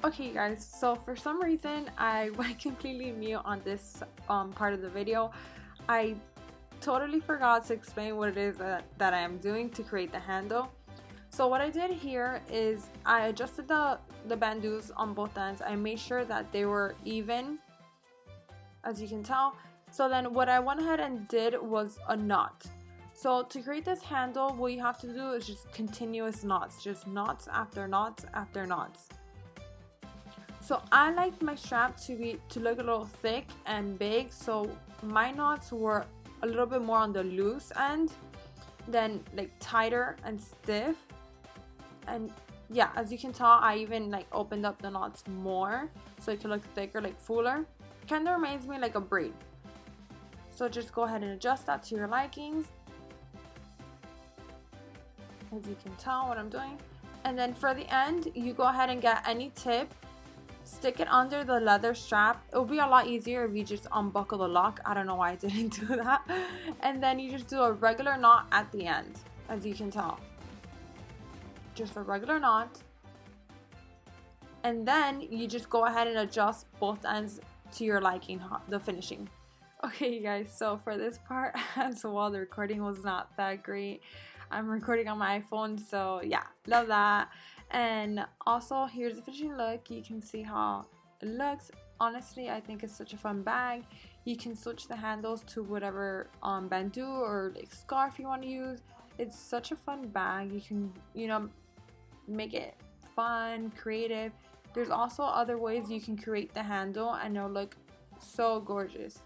Okay guys, so for some reason I went completely mute on this part of the video. I totally forgot to explain what it is that I am doing to create the handle. So what I did here is I adjusted the bandeaus on both ends. I made sure that they were even, as you can tell. So then what I went ahead and did was a knot. So to create this handle, what you have to do is just continuous knots, just knots after knots after knots. So I like my strap to look a little thick and big, so my knots were a little bit more on the loose end than like tighter and stiff. And yeah, as you can tell, I even like opened up the knots more so it could look thicker, like fuller. Kind of reminds me like a braid. So just go ahead and adjust that to your likings, as you can tell what I'm doing. And then for the end, you go ahead and get any tip, stick it under the leather strap. It will be a lot easier if you just unbuckle the lock. I don't know why I didn't do that. And then you just do a regular knot at the end, as you can tell. Just a regular knot. And then you just go ahead and adjust both ends to your liking, the finishing. Okay guys, so for this part, as well, the recording was not that great. I'm recording on my iPhone, so yeah, love that. And also, here's the finishing look. You can see how it looks. Honestly, I think it's such a fun bag. You can switch the handles to whatever bandeau or like scarf you want to use. It's such a fun bag. You can, you know, make it fun, creative. There's also other ways you can create the handle and it'll look so gorgeous.